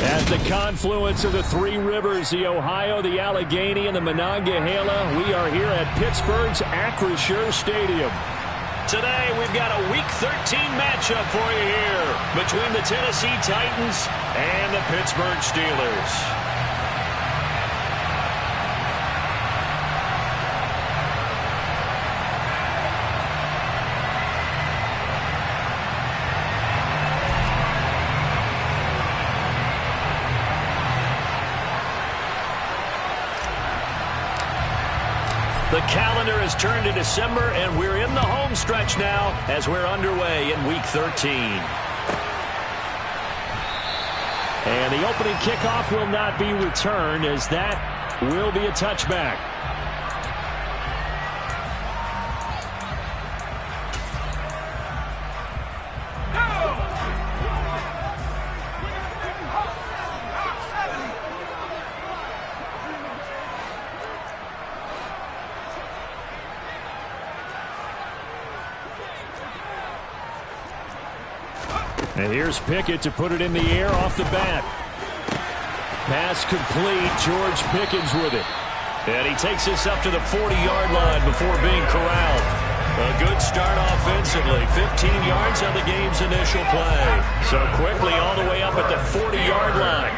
At the confluence of the three rivers, the Ohio, the Allegheny, and the Monongahela, we are here at Pittsburgh's Acrisure Stadium. Today, we've got a Week 13 matchup for you here between the Tennessee Titans and the Pittsburgh Steelers. The calendar has turned to December, and we're in the home stretch now as we're underway in Week 13. And the opening kickoff will not be returned, as that will be a touchback. And here's Pickett to put it in the air off the bat. Pass complete. George Pickens with it. And he takes this up to the 40-yard line before being corralled. A good start offensively. 15 yards on the game's initial play. So quickly all the way up at the 40-yard line.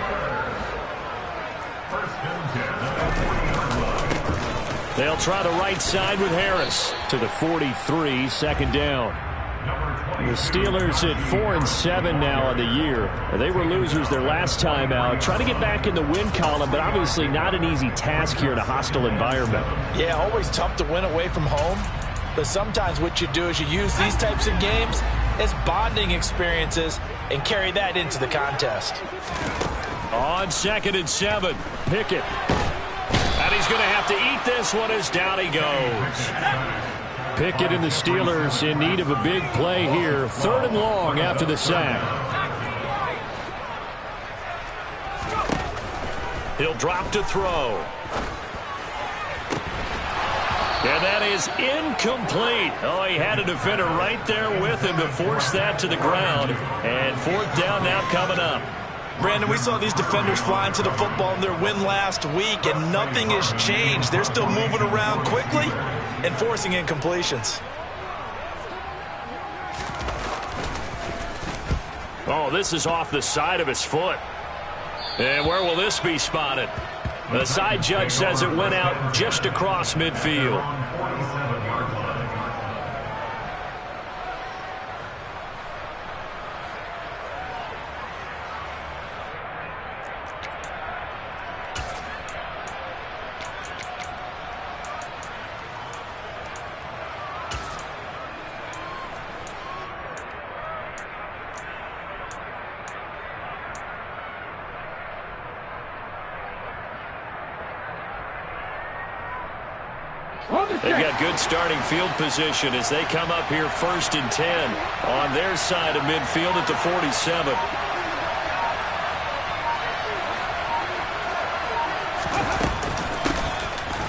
They'll try the right side with Harris to the 43, second down. The Steelers at 4-7 now on the year. They were losers their last time out. Trying to get back in the win column, but obviously not an easy task here in a hostile environment. Yeah, always tough to win away from home. But sometimes what you do is you use these types of games as bonding experiences and carry that into the contest. On 2nd and 7, Pickett. And he's going to have to eat this one as down he goes. Pickett and the Steelers in need of a big play here. 3rd and long after the sack. He'll drop to throw. And that is incomplete. Oh, he had a defender right there with him to force that to the ground. And 4th down now coming up. Brandon, we saw these defenders flying to the football in their win last week, and nothing has changed. They're still moving around quickly and forcing incompletions. Oh, this is off the side of his foot. And where will this be spotted? The side judge says it went out just across midfield. They've got good starting field position as they come up here 1st and 10 on their side of midfield at the 47.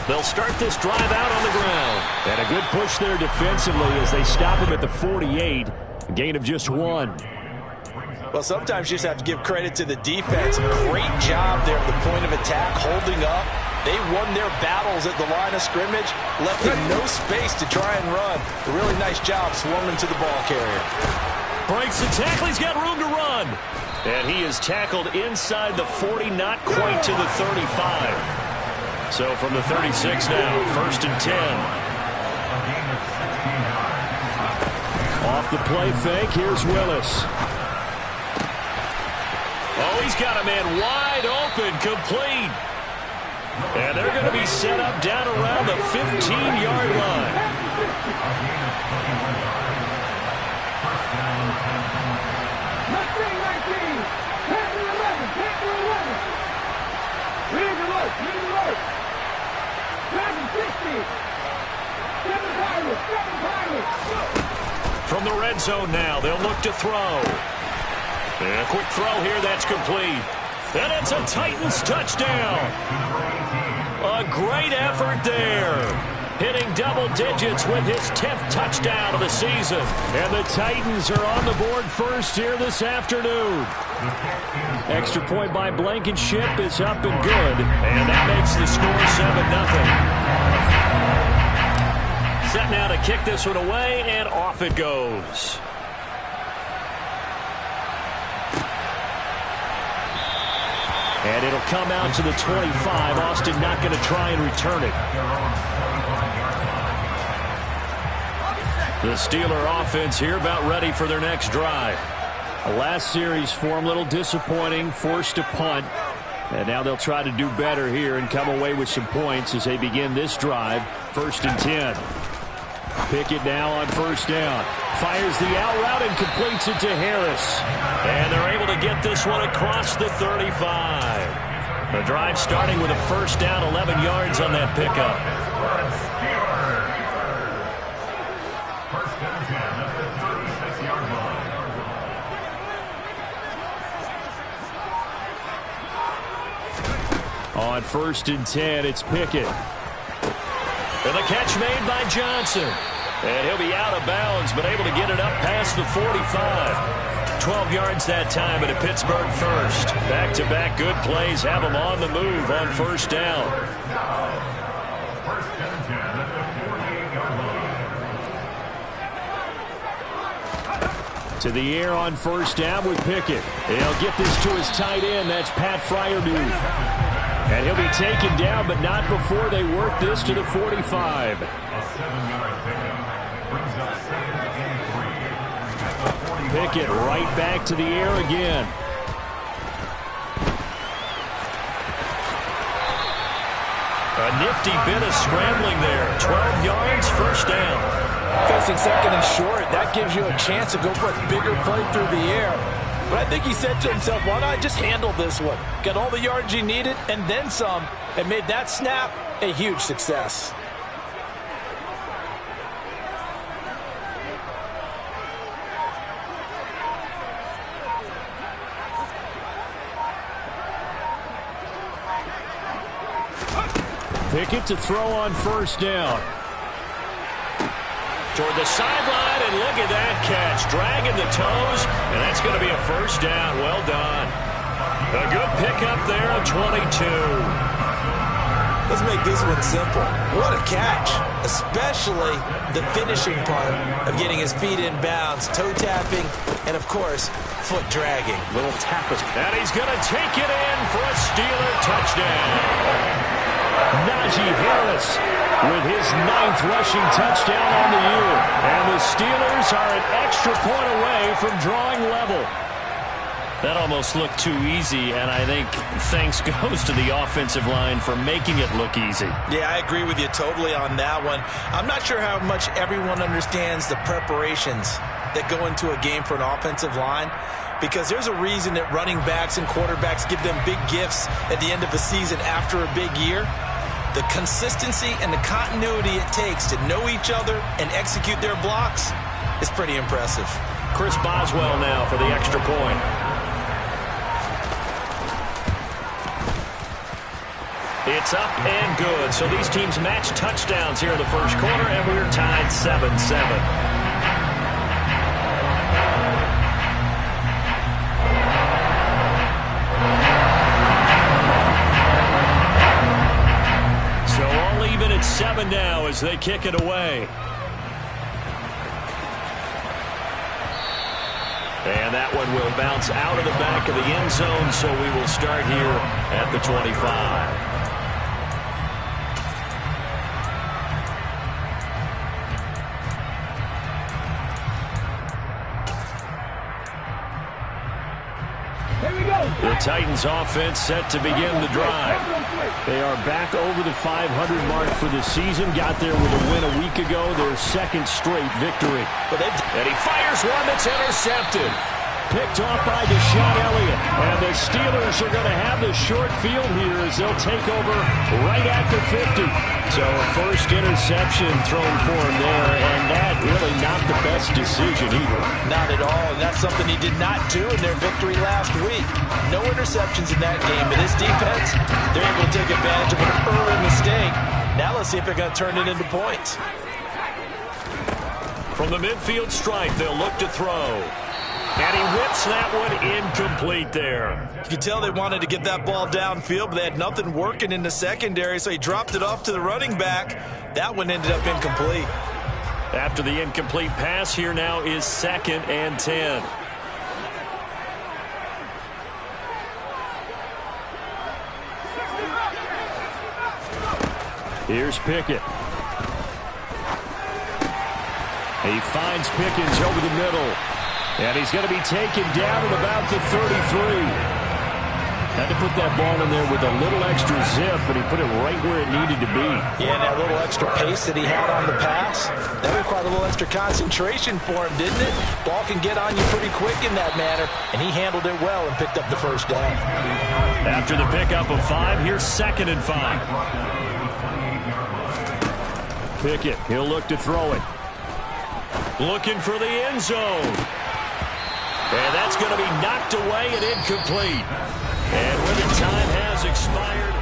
They'll start this drive out on the ground. And a good push there defensively as they stop him at the 48. A gain of just 1. Well, sometimes you just have to give credit to the defense. Great job there at the point of attack, holding up. They won their battles at the line of scrimmage, left them no space to try and run. A really nice job swarming to the ball carrier. Breaks the tackle. He's got room to run. And he is tackled inside the 40, not quite to the 35. So from the 36 now, 1st and 10. Off the play fake, here's Willis. Oh, he's got a man wide open, complete. And they're going to be set up down around the 15-yard line. From the red zone now, they'll look to throw. And a quick throw here, that's complete. And it's a Titans touchdown. A great effort there. hitting double digits with his 10th touchdown of the season. And the Titans are on the board first here this afternoon. Extra point by Blankenship is up and good. And that makes the score 7-0. Set now to kick this one away, and off it goes. And it'll come out to the 25. Austin not going to try and return it. The Steeler offense here about ready for their next drive. The last series for them, a little disappointing, forced to punt. And now they'll try to do better here and come away with some points as they begin this drive. 1st and 10. Pickett now on 1st down. Fires the out route and completes it to Harris. And they're able to get this one across the 35. The drive starting with a 1st down, 11 yards on that pickup. On 1st and 10, it's Pickett. And the catch made by Johnson. And he'll be out of bounds, but able to get it up past the 45. 12 yards that time, and a Pittsburgh first. Back-to-back good plays have them on the move on 1st down. To the air on 1st down with Pickett. He'll get this to his tight end. That's Pat Freiermuth. And he'll be taken down, but not before they work this to the 45. Pickett right back to the air again. A nifty bit of scrambling there. 12 yards, 1st down. Facing 2nd and short, that gives you a chance to go for a bigger play through the air. But I think he said to himself, why not just handle this one? Got all the yards he needed and then some, and made that snap a huge success. Pickett to throw on 1st down. Toward the sideline, and look at that catch. Dragging the toes, and that's going to be a 1st down. Well done. A good pickup there on 22. Let's make this one simple. What a catch, especially the finishing part of getting his feet in bounds, toe tapping, and of course, foot dragging. Little tapestry. And he's going to take it in for a Steeler touchdown. Najee Harris with his 9th rushing touchdown on the year. And the Steelers are an extra point away from drawing level. That almost looked too easy, and I think thanks goes to the offensive line for making it look easy. Yeah, I agree with you totally on that one. I'm not sure how much everyone understands the preparations that go into a game for an offensive line, because there's a reason that running backs and quarterbacks give them big gifts at the end of the season after a big year. The consistency and the continuity it takes to know each other and execute their blocks is pretty impressive. Chris Boswell now for the extra point. It's up and good. So these teams match touchdowns here in the 1st quarter, and we're tied 7-7. So all even at 7 now as they kick it away. And that one will bounce out of the back of the end zone, so we will start here at the 25. The Titans offense set to begin the drive. They are back over the 500 mark for the season. Got there with a win a week ago. Their 2nd straight victory. And he fires one that's intercepted. Picked off by Deshaun Elliott. And the Steelers are going to have the short field here as they'll take over right at the 50. So a 1st interception thrown for him there, and that really not the best decision either. Not at all, and that's something he did not do in their victory last week. No interceptions in that game, but his defense, they're able to take advantage of an early mistake Now let's see if they're going to turn it into points. From the midfield stripe, they'll look to throw. And he whips that one incomplete there. You could tell they wanted to get that ball downfield, but they had nothing working in the secondary, so he dropped it off to the running back. That one ended up incomplete. After the incomplete pass, here now is 2nd and 10. Here's Pickett. He finds Pickens over the middle. And he's going to be taken down at about the 33. Had to put that ball in there with a little extra zip, but he put it right where it needed to be. Yeah, and that little extra pace that he had on the pass, that required a little extra concentration for him, didn't it? Ball can get on you pretty quick in that manner, and he handled it well and picked up the first down. After the pickup of 5, here's 2nd and 5. Pickett, he'll look to throw it. Looking for the end zone. And that's going to be knocked away and incomplete. And when the time has expired.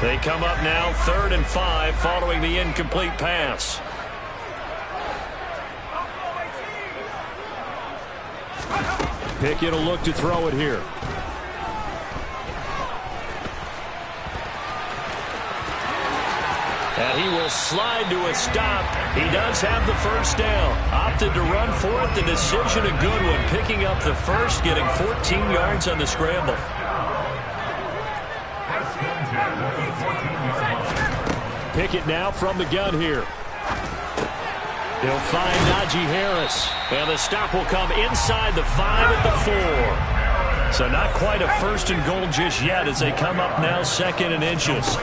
They come up now 3rd and 5 following the incomplete pass. Pickett will look to throw it here. And he will slide to a stop. He does have the first down. Opted to run for it. The decision a good one. Picking up the first, getting 14 yards on the scramble. Pickett now from the gun here. He'll find Najee Harris. And the stop will come inside the 5 at the 4. So not quite a 1st and goal just yet as they come up now 2nd and inches.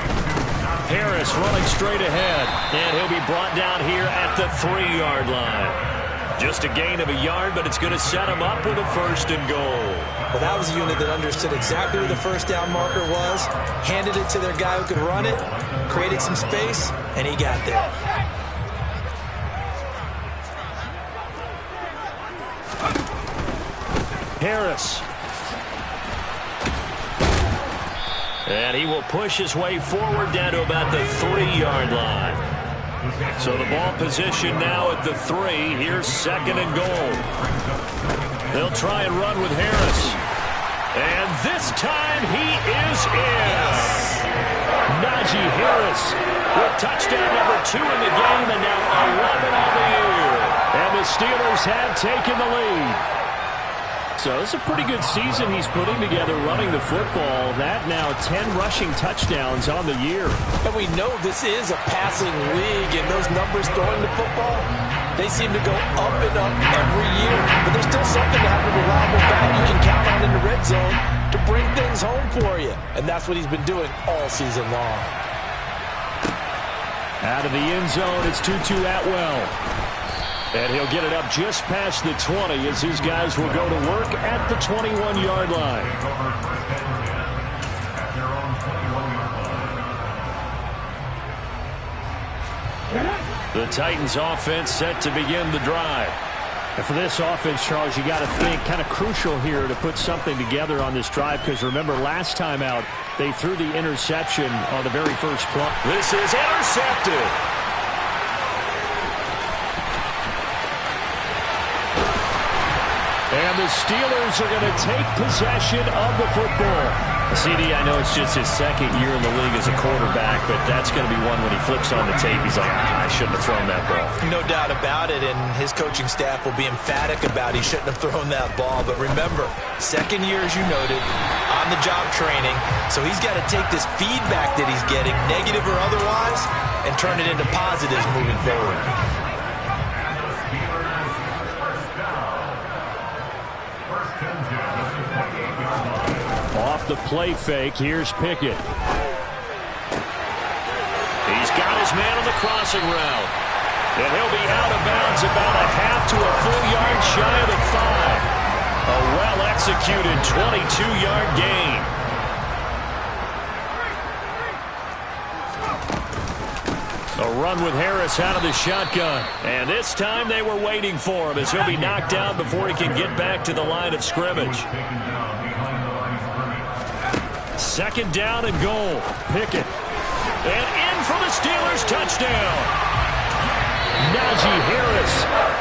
Harris running straight ahead, and he'll be brought down here at the 3-yard line. Just a gain of a yard, but it's going to set him up with a 1st and goal. Well, that was a unit that understood exactly where the first down marker was, handed it to their guy who could run it, created some space, and he got there. Harris. And he will push his way forward down to about the 3-yard line. So the ball position now at the 3. Here's 2nd and goal. They'll try and run with Harris. And this time he is in. Najee Harris with touchdown number 2 in the game and now 11 on the year. And the Steelers have taken the lead. So it's a pretty good season he's putting together running the football. That now 10 rushing touchdowns on the year. And we know this is a passing league, and those numbers throwing the football, they seem to go up and up every year. But there's still something to have a reliable back you can count on in the red zone to bring things home for you. And that's what he's been doing all season long. Out of the end zone, it's Tutu Atwell. And he'll get it up just past the 20 as his guys will go to work at the 21-yard line. The Titans offense set to begin the drive. And for this offense, Charles, you got to think kind of crucial here to put something together on this drive, because remember last time out they threw the interception on the very first play. This is intercepted. And the Steelers are going to take possession of the football. CD, I know it's just his 2nd year in the league as a quarterback, but that's going to be one when he flips on the tape. He's like, I shouldn't have thrown that ball. No doubt about it, and his coaching staff will be emphatic about he shouldn't have thrown that ball. But remember, 2nd year, as you noted, on-the-job training. So he's got to take this feedback that he's getting, negative or otherwise, and turn it into positives moving forward. Off the play fake, here's Pickett. He's got his man on the crossing route. And he'll be out of bounds about a half to a full yard shy of the 5. A well-executed 22-yard gain. A run with Harris out of the shotgun. And this time they were waiting for him as he'll be knocked down before he can get back to the line of scrimmage. Second down and goal. Pickett. And in for the Steelers, touchdown. Najee Harris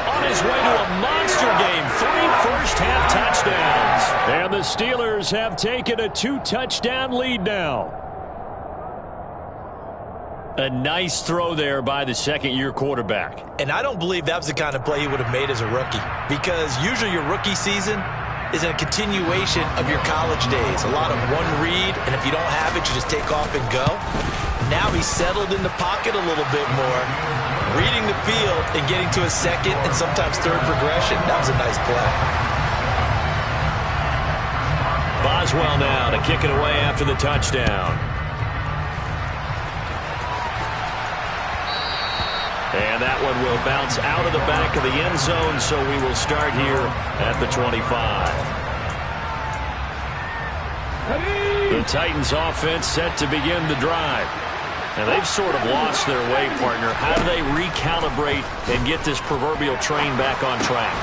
on his way to a monster game. 3 first-half touchdowns. And the Steelers have taken a 2-touchdown lead now. A nice throw there by the second-year quarterback. And I don't believe that was the kind of play he would have made as a rookie, because usually your rookie season is a continuation of your college days. A lot of one read, and if you don't have it, you just take off and go. Now he's settled in the pocket a little bit more, reading the field and getting to a second and sometimes third progression. That was a nice play. Boswell now to kick it away after the touchdown. And that one will bounce out of the back of the end zone, so we will start here at the 25. The Titans offense set to begin the drive. And they've sort of lost their way, partner. How do they recalibrate and get this proverbial train back on track?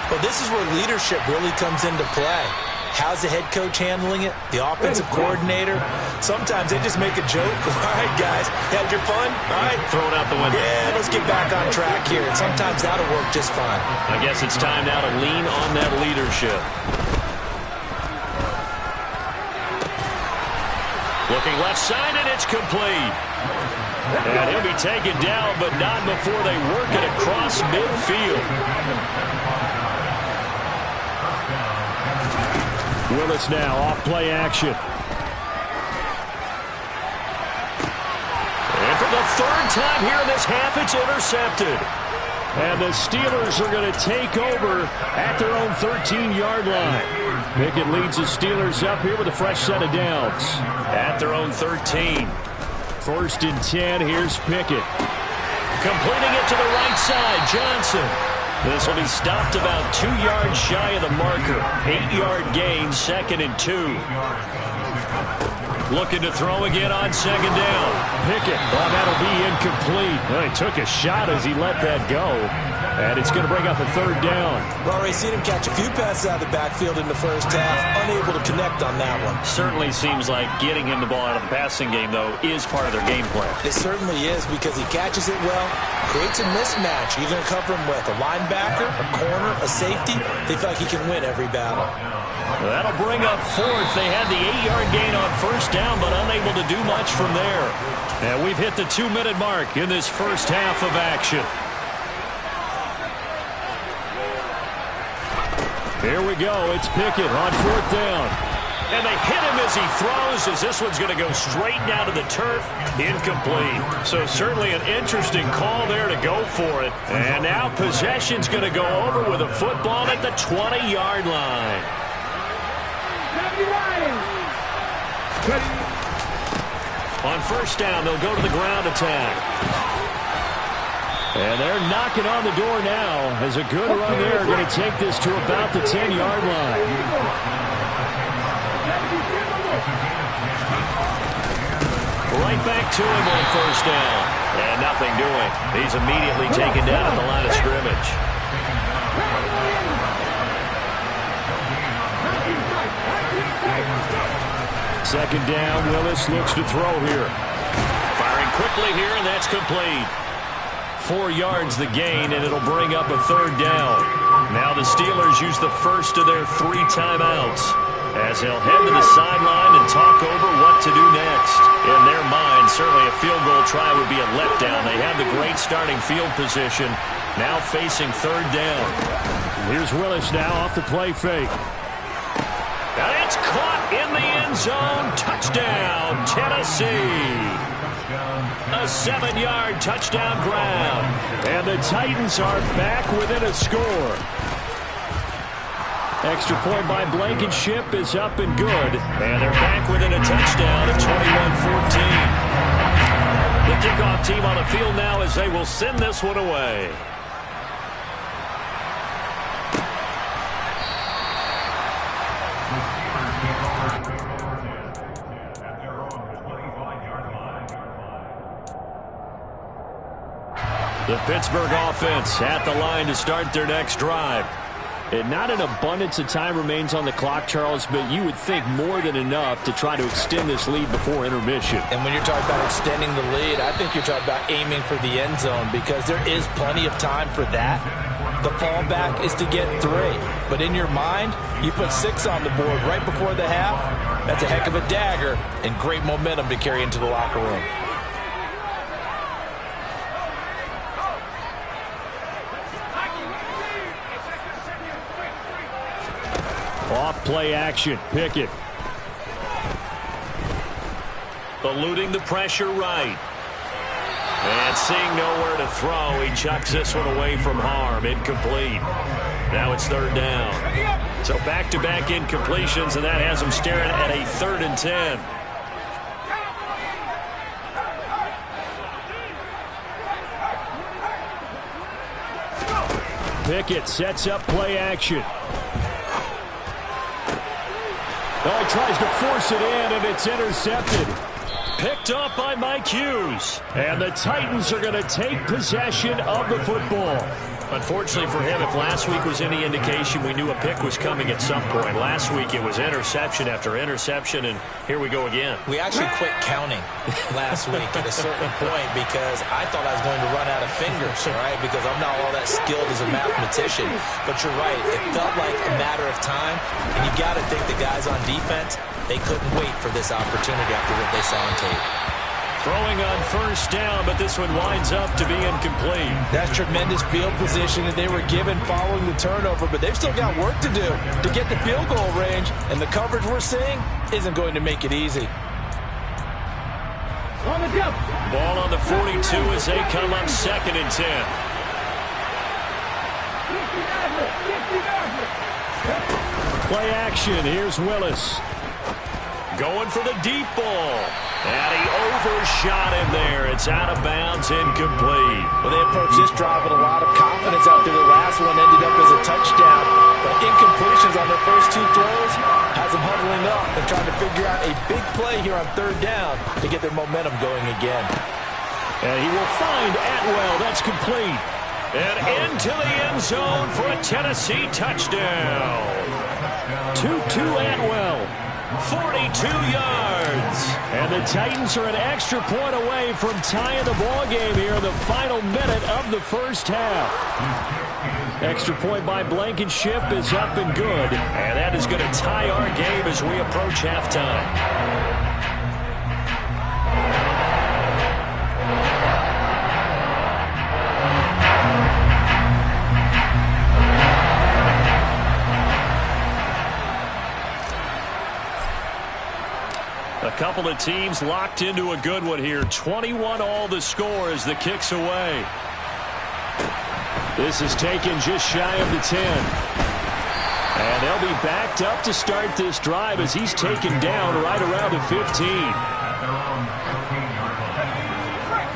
Well, this is where leadership really comes into play. How's the head coach handling it? The offensive coordinator? Sometimes they just make a joke. All right, guys, you had your fun? All right. Throw it out the window. Yeah, let's get back on track here. And sometimes that'll work just fine. I guess it's time now to lean on that leadership. Looking left side, and it's complete. And he'll be taken down, but not before they work it across midfield. Willis now off play action. And for the third time here in this half, it's intercepted. And the Steelers are going to take over at their own 13-yard line. Pickett leads the Steelers up here with a fresh set of downs. At their own 13. First and 10, here's Pickett. Completing it to the right side, Johnson. This will be stopped about 2 yards shy of the marker. 8-yard gain, 2nd and 2. Looking to throw again on second down. Pickett, well, that'll be incomplete. Well, he took a shot as he let that go. And it's going to bring up a third down. Well, we've seen him catch a few passes out of the backfield in the first half. Unable to connect on that one. Certainly seems like getting him the ball out of the passing game, though, is part of their game plan. It certainly is, because he catches it well, creates a mismatch. You're going to cover him with a linebacker, a corner, a safety. They feel like he can win every battle. Well, that'll bring up fourth. They had the 8-yard gain on first down, but unable to do much from there. And we've hit the 2-minute mark in this first half of action. Here we go. It's Pickett on fourth down. And they hit him as he throws, as this one's going to go straight down to the turf. Incomplete. So certainly an interesting call there to go for it. And now possession's going to go over with a football at the 20-yard line. On first down, they'll go to the ground attack. And they're knocking on the door now as a good run there. Going to take this to about the 10-yard line. Right back to him on first down. And nothing doing. He's immediately taken down at the line of scrimmage. Second down, Willis looks to throw here. Firing quickly here, and that's complete. 4 yards the gain, and it'll bring up a third down. Now the Steelers use the first of their 3 timeouts as they'll head to the sideline and talk over what to do next. In their mind, certainly a field goal try would be a letdown. They have the great starting field position, now facing third down. Here's Willis now off the play fake. And it's caught in the end zone. Touchdown, Tennessee. A 7-yard touchdown grab. And the Titans are back within a score. Extra point by Blankenship is up and good. And they're back within a touchdown at 21-14. The kickoff team on the field now as they will send this one away. The Pittsburgh offense at the line to start their next drive. And not an abundance of time remains on the clock, Charles, but you would think more than enough to try to extend this lead before intermission. And when you're talking about extending the lead, I think you're talking about aiming for the end zone because there is plenty of time for that. The fallback is to get 3. But in your mind, you put 6 on the board right before the half. That's a heck of a dagger and great momentum to carry into the locker room. Off play action. Pickett. Eluding the pressure right. And seeing nowhere to throw, he chucks this one away from harm. Incomplete. Now it's 3rd down. So back-to-back incompletions, and that has him staring at a 3rd and 10. Pickett sets up play action. Oh, he tries to force it in, and it's intercepted. Picked up by Mike Hughes. And the Titans are going to take possession of the football. Unfortunately for him, if last week was any indication, we knew a pick was coming at some point. Last week it was interception after interception, and here we go again. We actually quit counting last week at a certain point because I thought I was going to run out of fingers, right? Because I'm not all that skilled as a mathematician. But you're right. It felt like a matter of time, and you got to think the guys on defense, they couldn't wait for this opportunity after what they saw on tape. Throwing on 1st down, but this one winds up to be incomplete. That's tremendous field position that they were given following the turnover, but they've still got work to do to get the field goal range, and the coverage we're seeing isn't going to make it easy. Ball on the 42 as they come up 2nd and 10. Play action. Here's Willis. Going for the deep ball. And he overshot him there. It's out of bounds, incomplete. Well, they approached this drive with a lot of confidence after the last one ended up as a touchdown. But incompletions on their first 2 throws has them huddling up and trying to figure out a big play here on 3rd down to get their momentum going again. And he will find Atwell. That's complete. And into the end zone for a Tennessee touchdown. 2-2 Atwell. 42 yards. And the Titans are an extra point away from tying the ball game here in the final minute of the first half. Extra point by Blankenship is up and good. And that is going to tie our game as we approach halftime. A couple of teams locked into a good one here. 21 all the score as the kick's away. This is taken just shy of the 10. And they'll be backed up to start this drive as he's taken down right around the 15.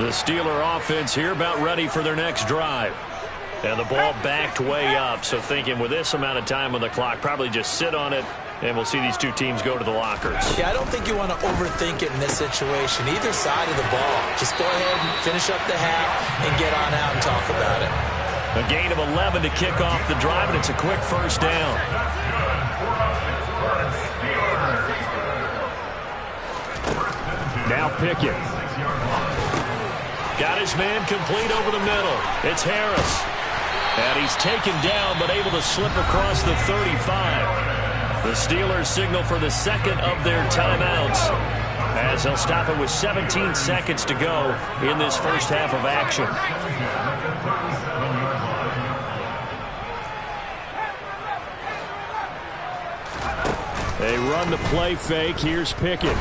The Steeler offense here about ready for their next drive. And the ball backed way up. So thinking with this amount of time on the clock, probably just sit on it. And we'll see these 2 teams go to the lockers. Yeah, I don't think you want to overthink it in this situation. Either side of the ball. Just go ahead and finish up the half and get on out and talk about it. A gain of 11 to kick off the drive, and it's a quick 1st down. Now Pickett. Got his man complete over the middle. It's Harris. And he's taken down, but able to slip across the 35. The Steelers signal for the 2nd of their timeouts as they'll stop it with 17 seconds to go in this first half of action. They run the play fake. Here's Pickett.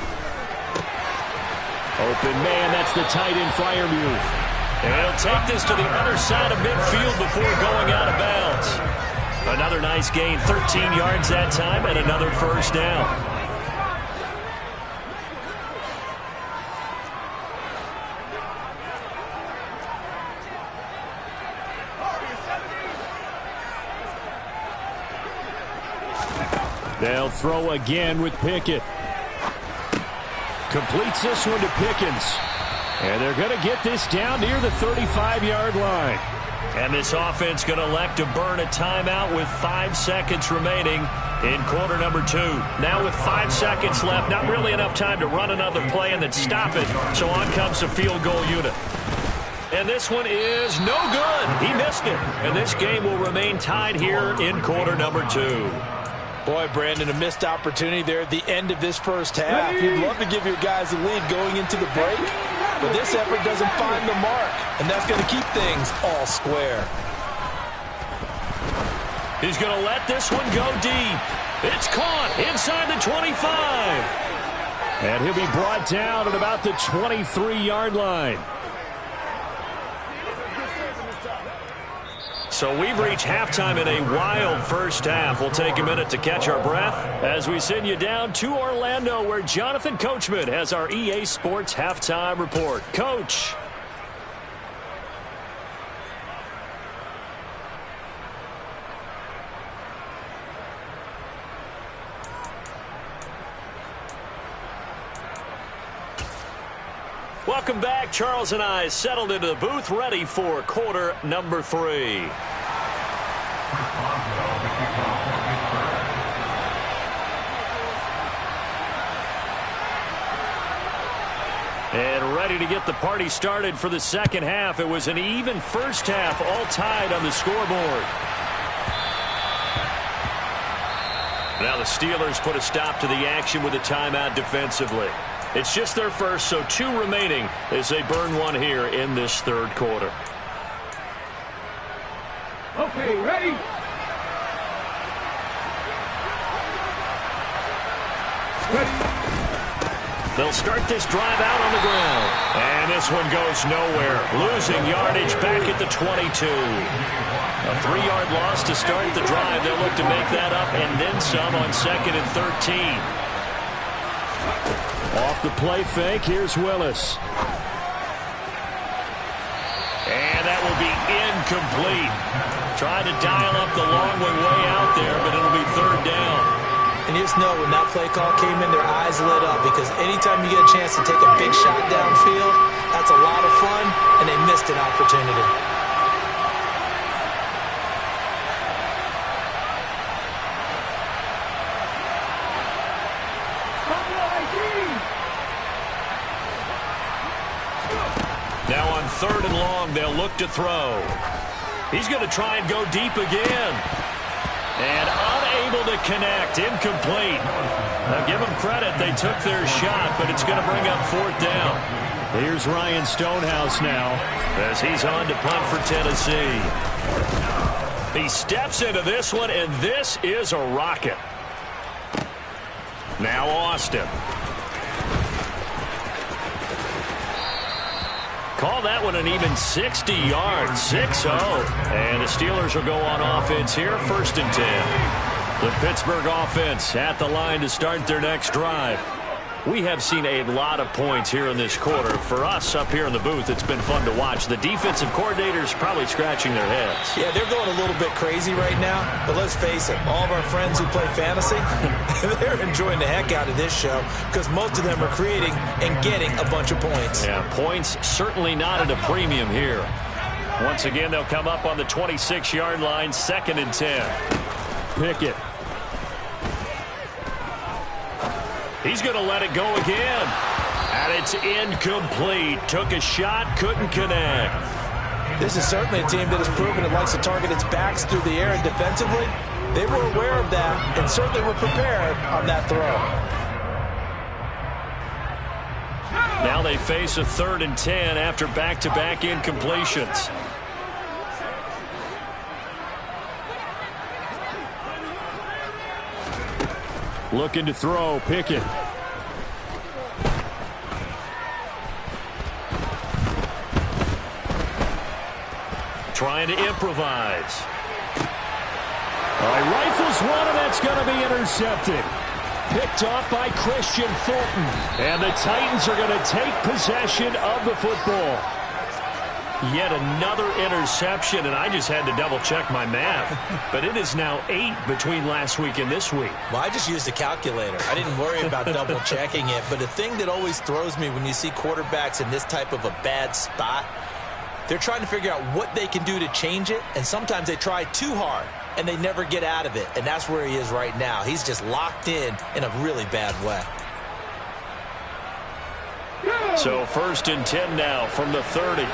Open man, that's the tight end Freiermuth. And he'll take this to the other side of midfield before going out of bounds. Another nice gain, 13 yards that time, and another 1st down. They'll throw again with Pickett. Completes this one to Pickens. And they're going to get this down near the 35-yard line. And this offense going to elect to burn a timeout with 5 seconds remaining in quarter number 2. Now with 5 seconds left, not really enough time to run another play and then stop it. So on comes the field goal unit. And this one is no good. He missed it. And this game will remain tied here in quarter number 2. Boy, Brandon, a missed opportunity there at the end of this first half. You'd love to give your guys a lead going into the break, but this effort doesn't find the mark, and that's going to keep things all square. He's going to let this one go deep. It's caught inside the 25. And he'll be brought down at about the 23-yard line. So we've reached halftime in a wild first half. We'll take a minute to catch our breath as we send you down to Orlando, where Jonathan Coachman has our EA Sports halftime report. Coach. Welcome back. Charles and I settled into the booth, ready for quarter number 3. And ready to get the party started for the second half. It was an even first half, all tied on the scoreboard. Now the Steelers put a stop to the action with a timeout defensively. It's just their first, so 2 remaining as they burn one here in this third quarter. Okay, ready? They'll start this drive out on the ground. And this one goes nowhere. Losing yardage back at the 22. A 3-yard loss to start the drive. They'll look to make that up and then some on 2nd and 13. Off the play fake, here's Willis. And that will be incomplete. Trying to dial up the long way out there, but it'll be 3rd down. And you just know when that play call came in, their eyes lit up, because anytime you get a chance to take a big shot downfield, that's a lot of fun, and they missed an opportunity. Now on 3rd and long, they'll look to throw. He's going to try and go deep again. And unable to connect. Incomplete. Now give them credit. They took their shot, but it's going to bring up 4th down. Here's Ryan Stonehouse now, as he's on to punt for Tennessee. He steps into this one, and this is a rocket. Now Austin. Call that one an even 60 yards, 6-0. And the Steelers will go on offense here, 1st and 10. The Pittsburgh offense at the line to start their next drive. We have seen a lot of points here in this quarter. For us up here in the booth, it's been fun to watch. The defensive coordinators probably scratching their heads. Yeah, they're going a little bit crazy right now. But let's face it, all of our friends who play fantasy, they're enjoying the heck out of this show because most of them are creating and getting a bunch of points. Yeah, points certainly not at a premium here. Once again, they'll come up on the 26-yard line, 2nd and 10. Pickett. He's going to let it go again. And it's incomplete. Took a shot, couldn't connect. This is certainly a team that has proven it likes to target its backs through the air, and defensively, they were aware of that and certainly were prepared on that throw. Now they face a 3rd and 10 after back-to-back incompletions. Looking to throw, Pickett. Trying to improvise. Rifles one, and that's going to be intercepted. Picked off by Christian Fulton. And the Titans are going to take possession of the football. Yet another interception, and I just had to double-check my math. But it is now 8 between last week and this week. Well, I just used a calculator. I didn't worry about double-checking it. But the thing that always throws me when you see quarterbacks in this type of a bad spot, they're trying to figure out what they can do to change it, and sometimes they try too hard, and they never get out of it. And that's where he is right now. He's just locked in a really bad way. So 1st and 10 now from the 30.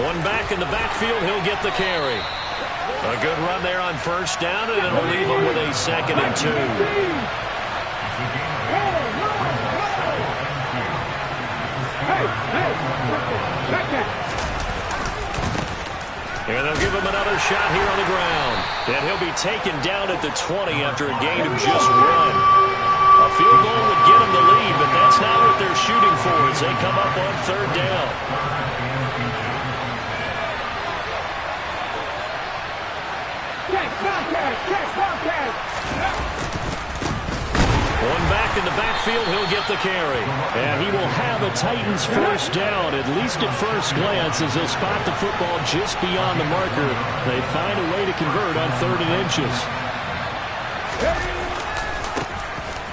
One back in the backfield, he'll get the carry. A good run there on 1st down, and it'll leave him with a 2nd and 2. And they'll give him another shot here on the ground. And he'll be taken down at the 20 after a gain of just 1. A field goal would get him the lead, but that's not what they're shooting for as they come up on 3rd down. One back in the backfield, he'll get the carry. And he will have a Titans 1st down, at least at first glance, as they'll spot the football just beyond the marker. They find a way to convert on 3rd and inches.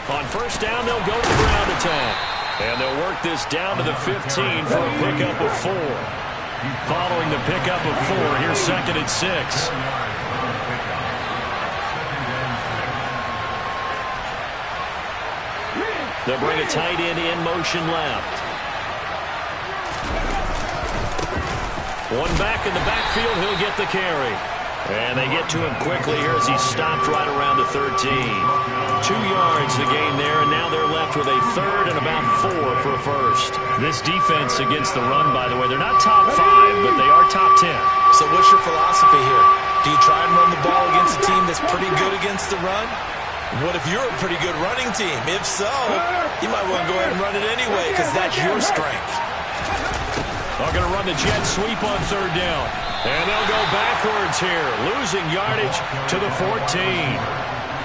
On 1st down, they'll go to the ground attack. And they'll work this down to the 15 for a pickup of 4. Following the pickup of 4, here's 2nd and 6. They'll bring a tight end in motion left. One back in the backfield, he'll get the carry. And they get to him quickly here as he's stopped right around the 13. 2 yards the gain there, and now they're left with a 3rd and about 4 for a 1st. This defense against the run, by the way, they're not top 5, but they are top 10. So what's your philosophy here? Do you try and run the ball against a team that's pretty good against the run? What if you're a pretty good running team? If so, you might want to go ahead and run it anyway because that's your strength. They're going to run the jet sweep on 3rd down. And they'll go backwards here, losing yardage to the 14.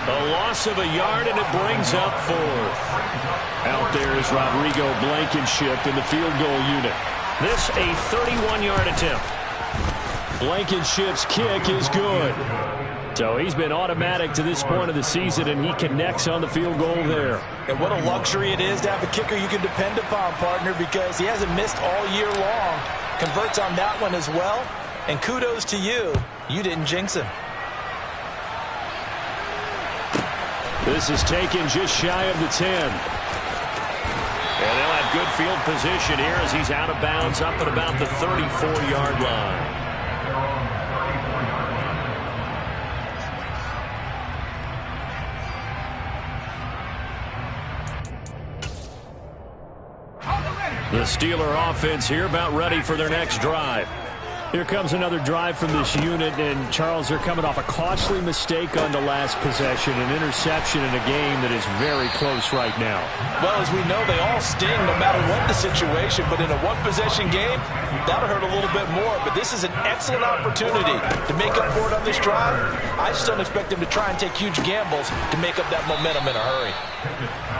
A loss of a yard, and it brings up 4th. Out there is Rodrigo Blankenship in the field goal unit. This a 31-yard attempt. Blankenship's kick is good. So he's been automatic to this point of the season, and he connects on the field goal there. And what a luxury it is to have a kicker you can depend upon, partner, because he hasn't missed all year long. Converts on that one as well. And kudos to you. You didn't jinx him. This is taken just shy of the 10. And they'll have good field position here as he's out of bounds up at about the 34-yard line. The Steeler offense here about ready for their next drive. Here comes another drive from this unit, and Charles, they're coming off a costly mistake on the last possession, an interception in a game that is very close right now. Well, as we know, they all sting no matter what the situation, but in a one-possession game, that'll hurt a little bit more. But this is an excellent opportunity to make up for it on this drive. I just don't expect them to try and take huge gambles to make up that momentum in a hurry.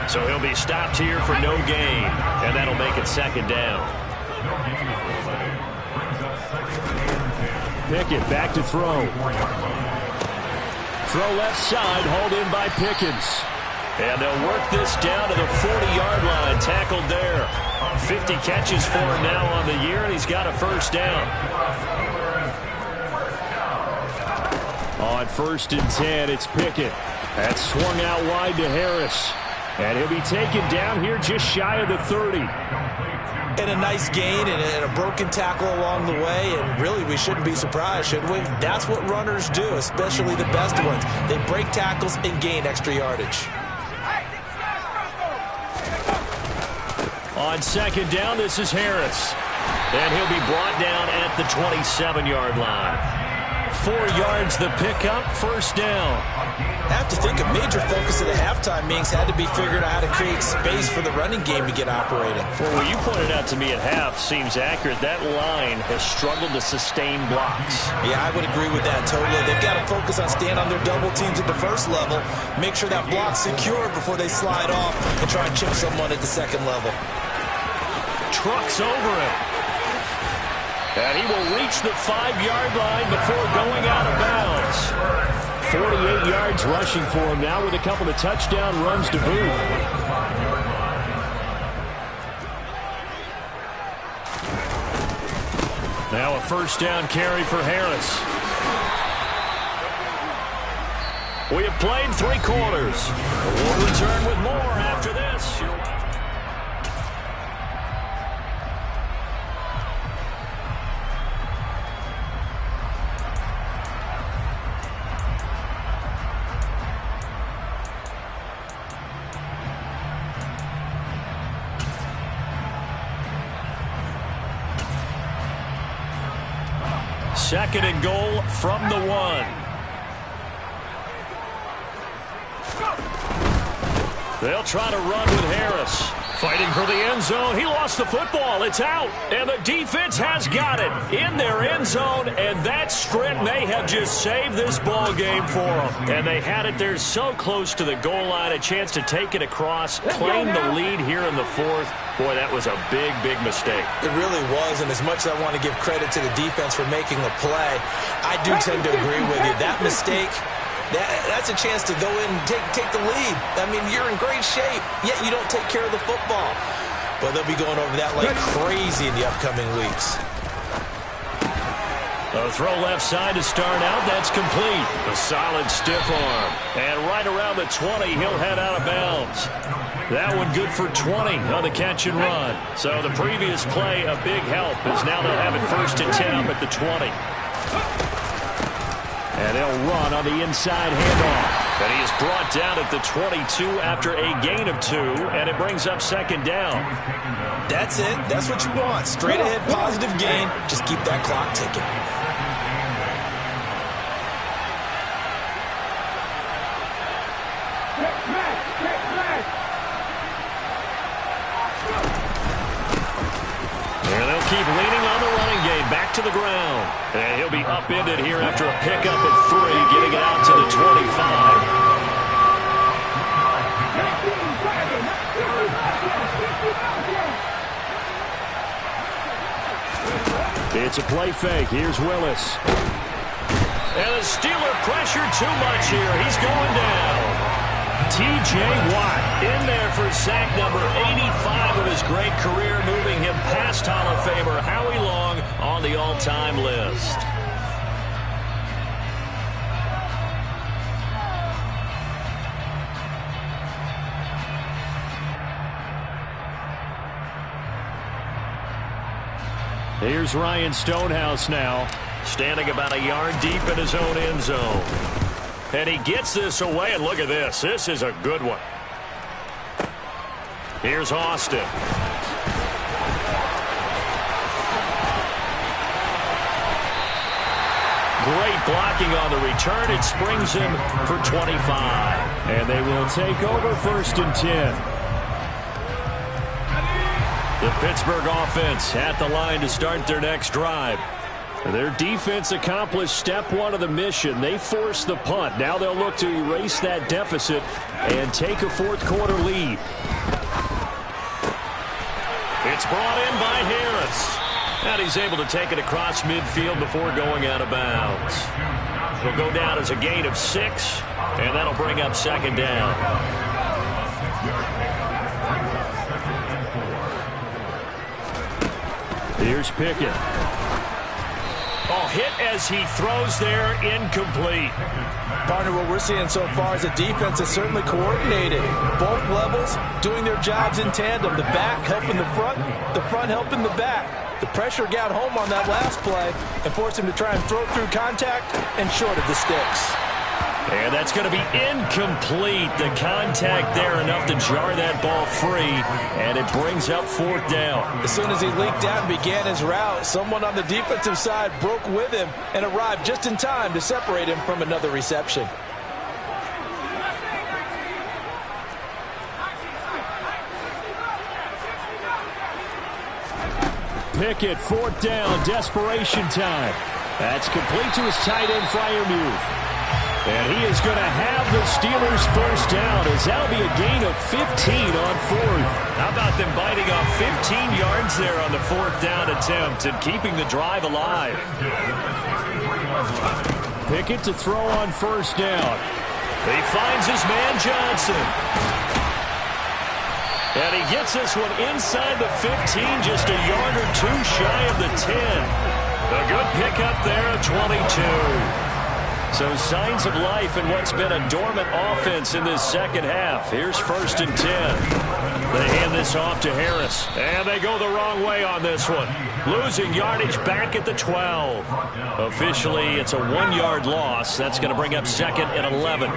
So he'll be stopped here for no gain, and that'll make it 2nd down. Pickett back to throw. Throw left side, hauled in by Pickens. And they'll work this down to the 40-yard line, tackled there. 50 catches for him now on the year, and he's got a 1st down. On 1st and 10, it's Pickett. That's swung out wide to Harris. And he'll be taken down here just shy of the 30. And a nice gain and a broken tackle along the way, and really we shouldn't be surprised, should we? That's what runners do, especially the best ones. They break tackles and gain extra yardage. On 2nd down, this is Harris. And he'll be brought down at the 27-yard line. 4 yards the pickup, first down. I have to think a major focus of the halftime meetings had to be figuring out how to create space for the running game to get operating. Well, what you pointed out to me at half seems accurate. That line has struggled to sustain blocks. Yeah, I would agree with that totally. They've got to focus on staying on their double teams at the first level, make sure that block's secure before they slide off and try and chip someone at the second level. Trucks over him. And he will reach the 5-yard line before going out of bounds. 48 yards rushing for him now with a couple of touchdown runs to boot. Now a first down carry for Harris. We have played 3 quarters. We'll return with more after this. Second and goal from the 1. They'll try to run with Harris. Fighting for the end zone. He lost the football. It's out. And the defense has got it in their end zone. And that sprint may have just saved this ball game for them. And they had it there so close to the goal line. A chance to take it across. Claim the lead here in the 4th. Boy, that was a big, big mistake. It really was. And as much as I want to give credit to the defense for making the play, I do tend to agree with you. That mistake, that's a chance to go in and take the lead. I mean, you're in great shape, yet you don't take care of the football. But they'll be going over that like crazy in the upcoming weeks. A throw left side to start out. That's complete. A solid stiff arm. And right around the 20, he'll head out of bounds. That one good for 20 on the catch and run. So the previous play, a big help, as now they'll have it first and 10 up at the 20. And they'll run on the inside handoff. And he is brought down at the 22 after a gain of 2, and it brings up second down. That's it. That's what you want. Straight ahead, positive gain. Just keep that clock ticking. And they'll keep leaning on the running game. Back to the ground. And he'll be upended here after a pickup of 3, getting it out to the 25. It's a play fake. Here's Willis. And the Steeler pressure too much here. He's going down. T.J. Watt in there for sack number 85 of his great career, moving him past Hall of Famer Howie Long on the all-time list. Here's Ryan Stonehouse now, standing about a yard deep in his own end zone. And he gets this away, and look at this. This is a good one. Here's Austin. Great blocking on the return. It springs him for 25. And they will take over first and 10. The Pittsburgh offense at the line to start their next drive. Their defense accomplished step 1 of the mission. They forced the punt. Now they'll look to erase that deficit and take a 4th quarter lead. It's brought in by Harris. And he's able to take it across midfield before going out of bounds. It'll go down as a gain of 6, and that'll bring up second down. Here's Pickett. Oh, hit as he throws there, incomplete. Partner, what we're seeing so far is the defense is certainly coordinated. Both levels doing their jobs in tandem. The back helping the front helping the back. The pressure got home on that last play and forced him to try and throw through contact and short of the sticks. And that's going to be incomplete. The contact there enough to jar that ball free, and it brings up 4th down. As soon as he leaked out and began his route, someone on the defensive side broke with him and arrived just in time to separate him from another reception. Pickett, 4th down, desperation time. That's complete to his tight end, Freiermuth. And he is going to have the Steelers' 1st down, as that'll be a gain of 15 on 4th. How about them biting off 15 yards there on the 4th down attempt and keeping the drive alive? Pickett to throw on 1st down. He finds his man Johnson. And he gets this one inside the 15, just a yard or two shy of the 10. A good pickup there at 22. So signs of life in what's been a dormant offense in this second half. Here's 1st and 10. They hand this off to Harris. And they go the wrong way on this one. Losing yardage back at the 12. Officially, it's a 1-yard loss. That's going to bring up 2nd and 11.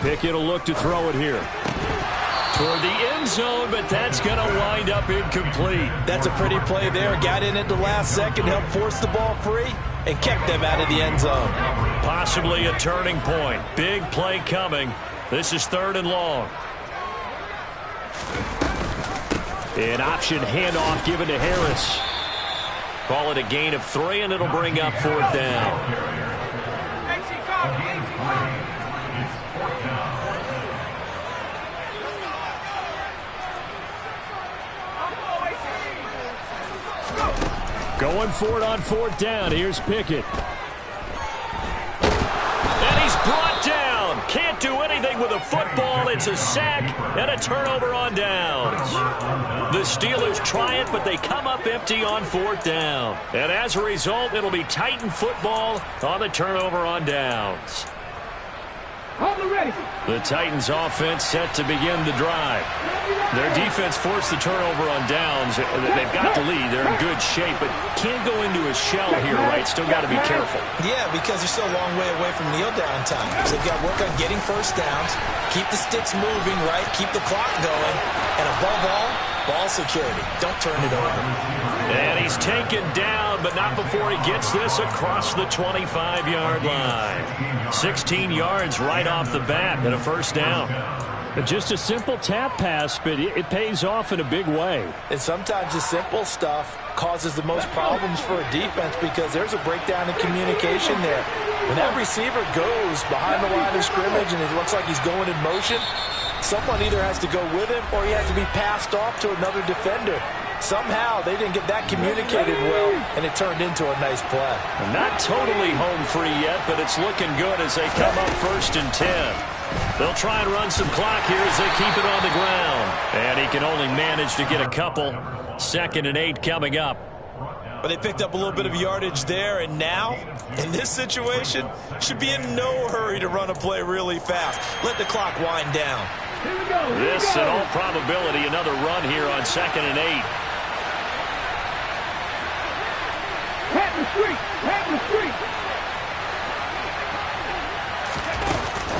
Pickett will look to throw it here. Toward the end zone, but that's going to wind up incomplete. That's a pretty play there. Got in at the last second, helped force the ball free, and kept them out of the end zone. Possibly a turning point. Big play coming. This is 3rd and long. An option handoff given to Harris. Call it a gain of 3, and it'll bring up 4th down. Going for it on 4th down. Here's Pickett. And he's brought down. Can't do anything with a football. It's a sack and a turnover on downs. The Steelers try it, but they come up empty on 4th down. And as a result, it'll be Titan football on the turnover on downs. The Titans offense set to begin the drive. Their defense forced the turnover on downs. They've got the lead. They're in good shape, but can't go into a shell here, right? Still got to be careful. Yeah, because they're still a long way away from kneel down time. So they've got to work on getting 1st downs, keep the sticks moving, right? Keep the clock going. And above all, ball security. Don't turn it over. And he's taken down, but not before he gets this across the 25-yard line. 16 yards right off the bat and a 1st down. Just a simple tap pass, but it pays off in a big way. And sometimes the simple stuff causes the most problems for a defense because there's a breakdown in communication there. When that receiver goes behind the line of scrimmage and it looks like he's going in motion, someone either has to go with him or he has to be passed off to another defender. Somehow they didn't get that communicated well, and it turned into a nice play. Not totally home free yet, but it's looking good as they come up 1st and 10. They'll try and run some clock here as they keep it on the ground. And he can only manage to get a couple. 2nd and 8 coming up. But they picked up a little bit of yardage there, and now, in this situation, should be in no hurry to run a play really fast. Let the clock wind down. This, in all probability, another run here on 2nd and 8.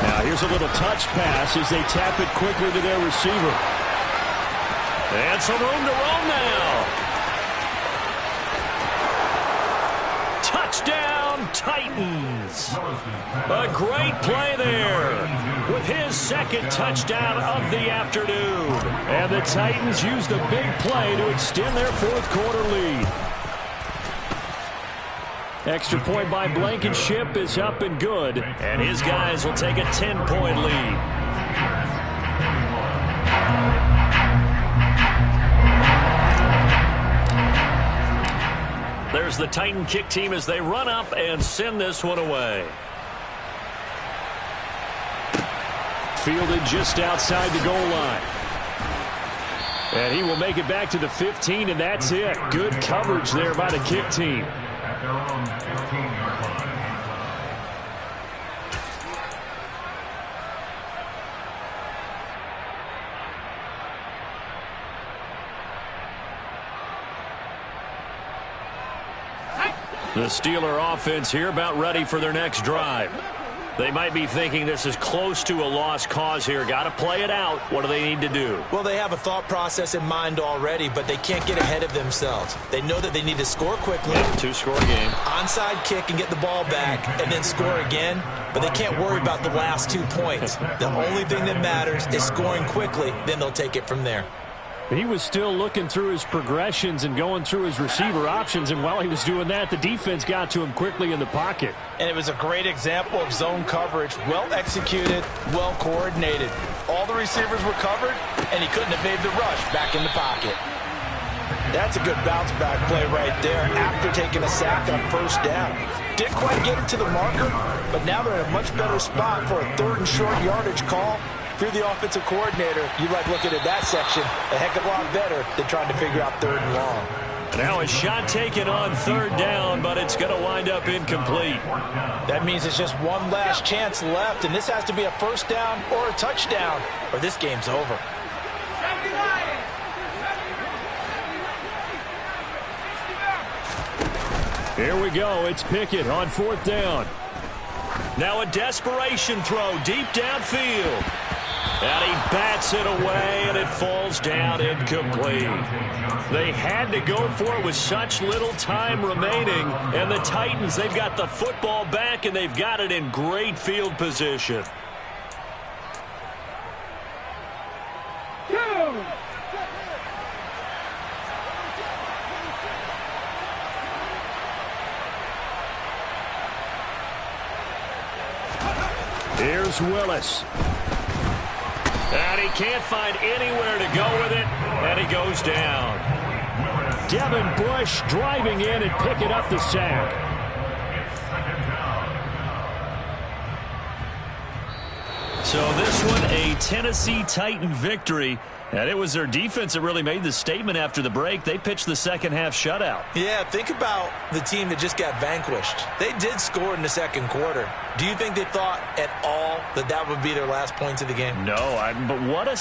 Now here's a little touch pass as they tap it quickly to their receiver. And some room to roam now. Touchdown, Titans. A great play there with his 2nd touchdown of the afternoon. And the Titans use the big play to extend their 4th quarter lead. Extra point by Blankenship is up and good. And his guys will take a 10-point lead. There's the Titan kick team as they run up and send this one away. Fielded just outside the goal line. And he will make it back to the 15, and that's it. Good coverage there by the kick team. The Steeler offense here about ready for their next drive. They might be thinking this is close to a lost cause here. Got to play it out. What do they need to do? Well, they have a thought process in mind already, but they can't get ahead of themselves. They know that they need to score quickly. Two-score game. Onside kick and get the ball back, and then score again. But they can't worry about the last 2 points. The only thing that matters is scoring quickly. Then they'll take it from there. He was still looking through his progressions and going through his receiver options, and while he was doing that, the defense got to him quickly in the pocket. And it was a great example of zone coverage. Well executed, well coordinated. All the receivers were covered, and he couldn't evade the rush back in the pocket. That's a good bounce back play right there after taking a sack on first down. Didn't quite get it to the marker, but now they're in a much better spot for a 3rd and short yardage call. If you're the offensive coordinator, you like looking at that section a heck of a lot better than trying to figure out 3rd and long. Now a shot taken on 3rd down, but it's going to wind up incomplete. That means it's just one last chance left, and this has to be a 1st down or a touchdown, or this game's over. Here we go. It's Pickett on 4th down. Now a desperation throw deep downfield. And he bats it away, and it falls down incomplete. They had to go for it with such little time remaining. And the Titans, they've got the football back, and they've got it in great field position. Here's Willis. And he can't find anywhere to go with it, and he goes down. Devin Bush driving in and picking up the sack. So this one, a Tennessee Titan victory. And it was their defense that really made the statement after the break. They pitched the second half shutout. Yeah, think about the team that just got vanquished. They did score in the 2nd quarter. Do you think they thought at all that that would be their last points of the game? No, but what a...